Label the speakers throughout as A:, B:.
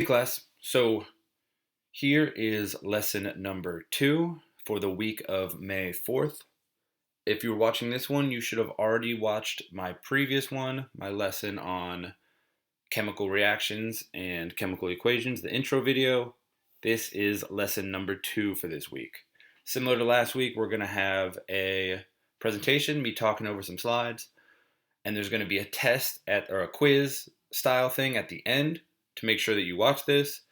A: Hey class, so here is lesson number 2 for the week of May 4th. If you were watching this one, you should have already watched my previous one, my lesson on chemical reactions and chemical equations, the intro video. This is lesson number 2 for this week. Similar to last week, we're going to have a presentation, me talking over some slides, and there's going to be a test or a quiz style thing at the end to make sure that you watch this.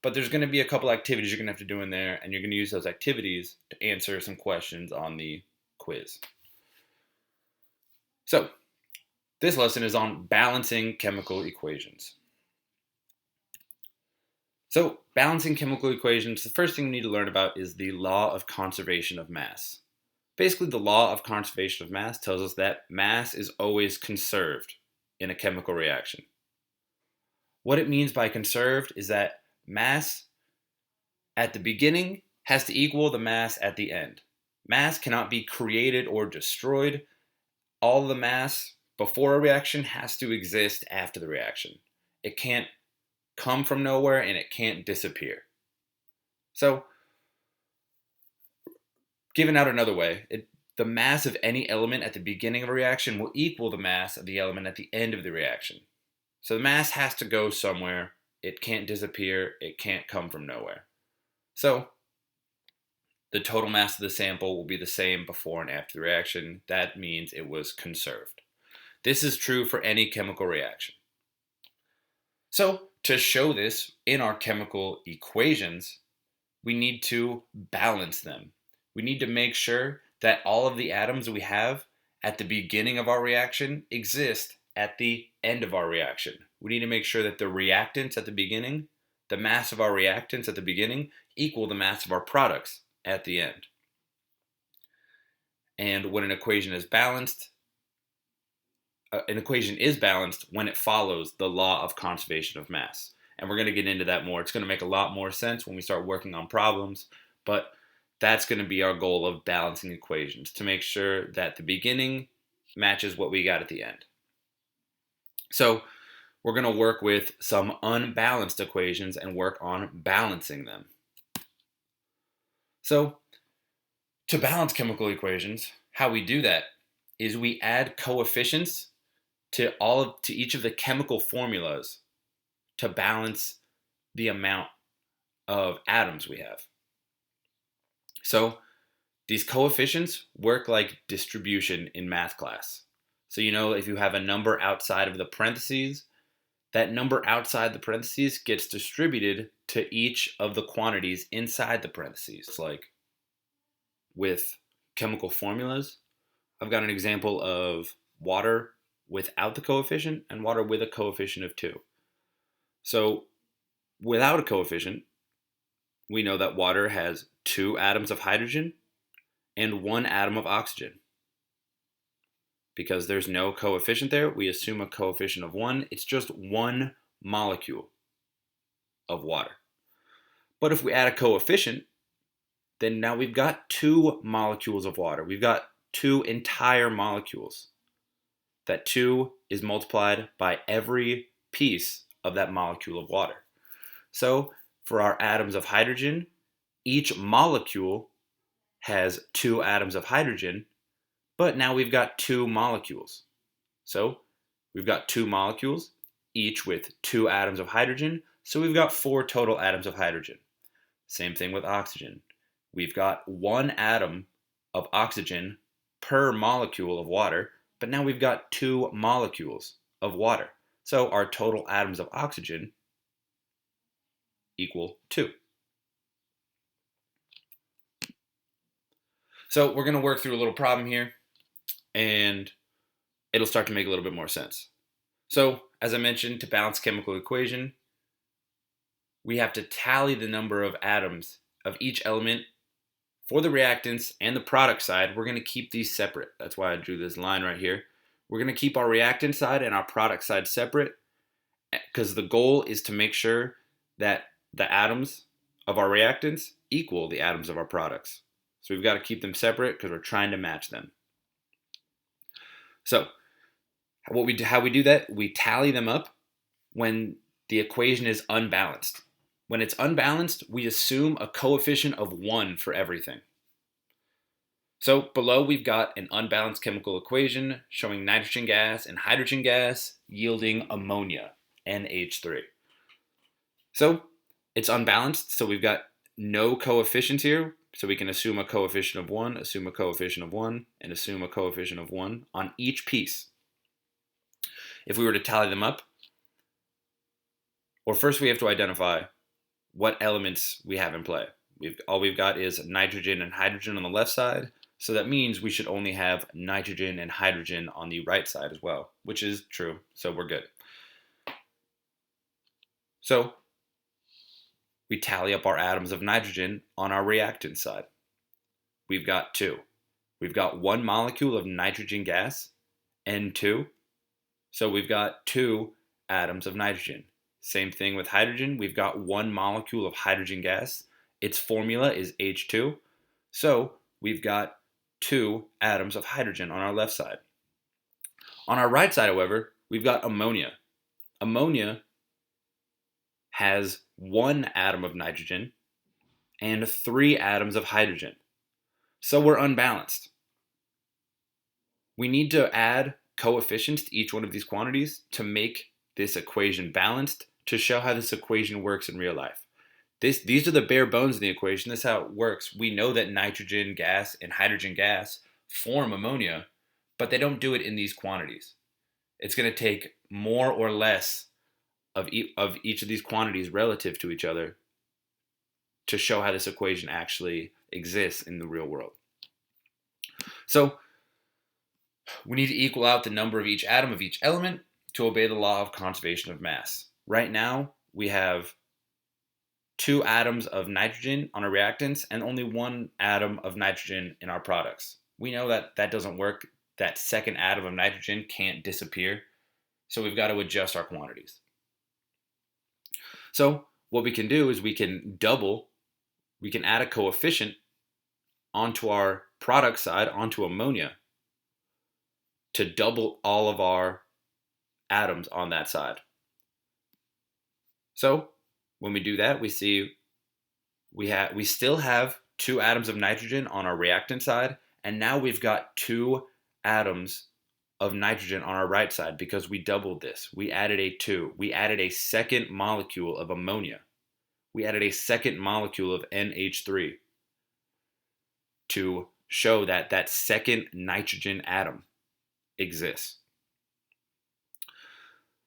A: But there's going to be a couple activities you're going to have to do in there, and you're going to use those activities to answer some questions on the quiz. So, this lesson is on balancing chemical equations. So, balancing chemical equations, the first thing we need to learn about is the law of conservation of mass. Basically, the law of conservation of mass tells us that mass is always conserved in a chemical reaction. What it means by conserved is that mass at the beginning has to equal the mass at the end. Mass cannot be created or destroyed. All the mass before a reaction has to exist after the reaction. It can't come from nowhere and it can't disappear. So, given out another way, the mass of any element at the beginning of a reaction will equal the mass of the element at the end of the reaction. So the mass has to go somewhere. It can't disappear. It can't come from nowhere. So the total mass of the sample will be the same before and after the reaction. That means it was conserved. This is true for any chemical reaction. So to show this in our chemical equations, we need to balance them. We need to make sure that all of the atoms we have at the beginning of our reaction exist at the end of our reaction. We need to make sure that the reactants at the beginning, the mass of our reactants at the beginning, equal the mass of our products at the end. And when an equation is balanced when it follows the law of conservation of mass. And we're going to get into that more. It's going to make a lot more sense when we start working on problems, but that's going to be our goal of balancing equations, to make sure that the beginning matches what we got at the end. So we're going to work with some unbalanced equations and work on balancing them. So to balance chemical equations, how we do that is we add coefficients to each of the chemical formulas to balance the amount of atoms we have. So these coefficients work like distribution in math class. So if you have a number outside of the parentheses, that number outside the parentheses gets distributed to each of the quantities inside the parentheses. It's like with chemical formulas, I've got an example of water without the coefficient and water with a coefficient of 2. So without a coefficient, we know that water has 2 atoms of hydrogen and 1 atom of oxygen. Because there's no coefficient there, we assume a coefficient of 1. It's just 1 molecule of water. But if we add a coefficient, then now we've got 2 molecules of water. We've got 2 entire molecules. That 2 is multiplied by every piece of that molecule of water. So for our atoms of hydrogen, each molecule has 2 atoms of hydrogen, but now we've got 2 molecules. So we've got 2 molecules, each with 2 atoms of hydrogen, so we've got 4 total atoms of hydrogen. Same thing with oxygen. We've got 1 atom of oxygen per molecule of water, but now we've got 2 molecules of water. So our total atoms of oxygen equal 2. So we're going to work through a little problem here, and it'll start to make a little bit more sense. So, as I mentioned, to balance chemical equation, we have to tally the number of atoms of each element for the reactants and the product side. We're going to keep these separate. That's why I drew this line right here. We're going to keep our reactant side and our product side separate, because the goal is to make sure that the atoms of our reactants equal the atoms of our products. So we've got to keep them separate because we're trying to match them. So how we do that, we tally them up when the equation is unbalanced. When it's unbalanced, we assume a coefficient of 1 for everything. So below we've got an unbalanced chemical equation showing nitrogen gas and hydrogen gas yielding ammonia, NH3. So it's unbalanced, so we've got no coefficients here, so we can assume a coefficient of 1, assume a coefficient of 1, and assume a coefficient of 1 on each piece. If we were to tally them up, or first we have to identify what elements we have in play. All we've got is nitrogen and hydrogen on the left side, so that means we should only have nitrogen and hydrogen on the right side as well, which is true, so we're good. So we tally up our atoms of nitrogen on our reactant side. We've got 2. We've got 1 molecule of nitrogen gas, N2, so we've got 2 atoms of nitrogen. Same thing with hydrogen. We've got 1 molecule of hydrogen gas. Its formula is H2. So we've got 2 atoms of hydrogen on our left side. On our right side, however, we've got ammonia. Ammonia has 1 atom of nitrogen and 3 atoms of hydrogen. So we're unbalanced. We need to add coefficients to each one of these quantities to make this equation balanced, to show how this equation works in real life. These are the bare bones of the equation. This is how it works. We know that nitrogen gas and hydrogen gas form ammonia, but they don't do it in these quantities. It's going to take more or less of each of these quantities relative to each other to show how this equation actually exists in the real world. So we need to equal out the number of each atom of each element to obey the law of conservation of mass. Right now, we have 2 atoms of nitrogen on our reactants and only 1 atom of nitrogen in our products. We know that that doesn't work. That second atom of nitrogen can't disappear. So we've got to adjust our quantities. So what we can do is we can add a coefficient onto our product side, onto ammonia, to double all of our atoms on that side. So when we do that, we see we still have 2 atoms of nitrogen on our reactant side, and now we've got 2 atoms of nitrogen on our right side because we doubled this. We added a 2. We added a second molecule of ammonia. We added a second molecule of NH3 to show that that second nitrogen atom exists.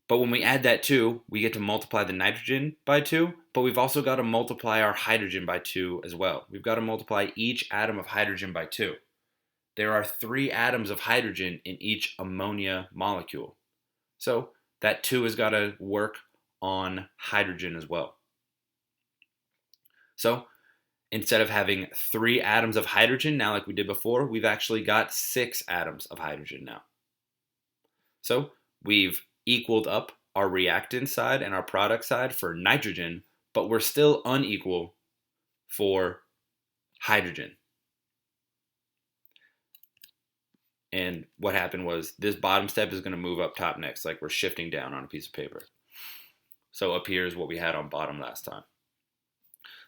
A: But when we add that 2, we get to multiply the nitrogen by 2, but we've also got to multiply our hydrogen by 2 as well. We've got to multiply each atom of hydrogen by 2. There are 3 atoms of hydrogen in each ammonia molecule. So that 2 has got to work on hydrogen as well. So instead of having 3 atoms of hydrogen now like we did before, we've actually got 6 atoms of hydrogen now. So we've equaled up our reactant side and our product side for nitrogen, but we're still unequal for hydrogen. And what happened was this bottom step is going to move up top next, like we're shifting down on a piece of paper. So up here is what we had on bottom last time.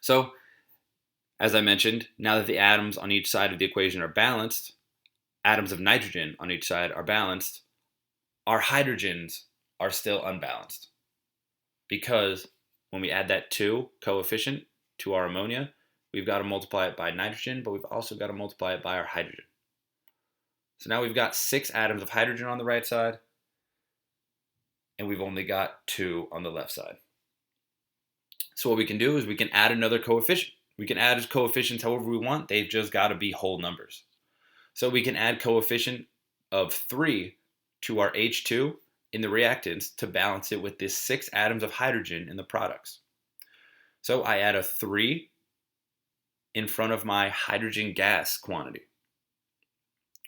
A: So as I mentioned, now that the atoms on each side of the equation are balanced, atoms of nitrogen on each side are balanced, our hydrogens are still unbalanced. Because when we add that 2 coefficient to our ammonia, we've got to multiply it by nitrogen, but we've also got to multiply it by our hydrogen. So now we've got 6 atoms of hydrogen on the right side, and we've only got 2 on the left side. So what we can do is we can add another coefficient. We can add coefficients however we want. They've just got to be whole numbers. So we can add coefficient of 3 to our H2 in the reactants to balance it with this 6 atoms of hydrogen in the products. So I add a 3 in front of my hydrogen gas quantity.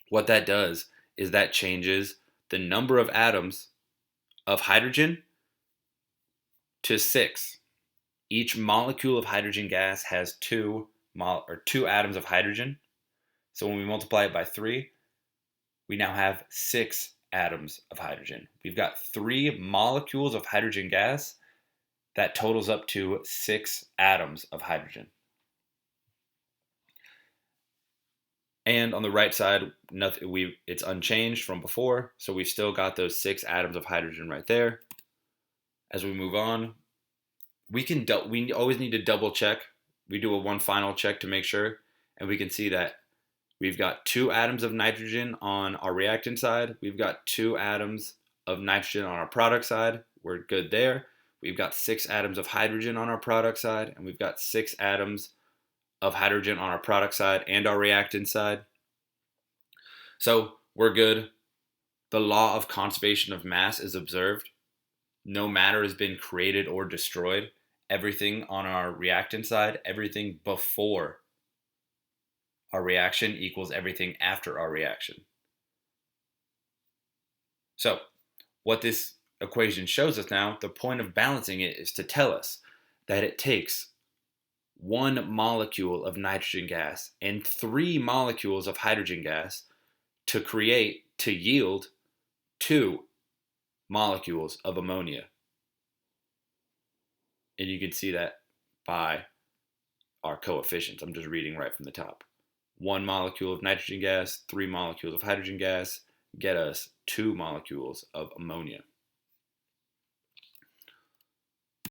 A: What that does is that changes the number of atoms of hydrogen to 6. Each molecule of hydrogen gas has 2 atoms of hydrogen. So when we multiply it by 3, we now have 6 atoms of hydrogen. We've got 3 molecules of hydrogen gas that totals up to 6 atoms of hydrogen. And on the right side, it's unchanged from before, so we've still got those 6 atoms of hydrogen right there. As we move on, we always need to double check. We do one final check to make sure, and we can see that we've got 2 atoms of nitrogen on our reactant side. We've got 2 atoms of nitrogen on our product side. We're good there. We've got 6 atoms of hydrogen on our product side, and we've got 6 atoms of hydrogen on our product side and our reactant side. So we're good. The law of conservation of mass is observed. No matter has been created or destroyed. Everything on our reactant side, everything before our reaction equals everything after our reaction. So what this equation shows us now, the point of balancing it is to tell us that it takes 1 molecule of nitrogen gas and 3 molecules of hydrogen gas to yield 2 molecules of ammonia. And you can see that by our coefficients. I'm just reading right from the top. 1 molecule of nitrogen gas, 3 molecules of hydrogen gas get us 2 molecules of ammonia.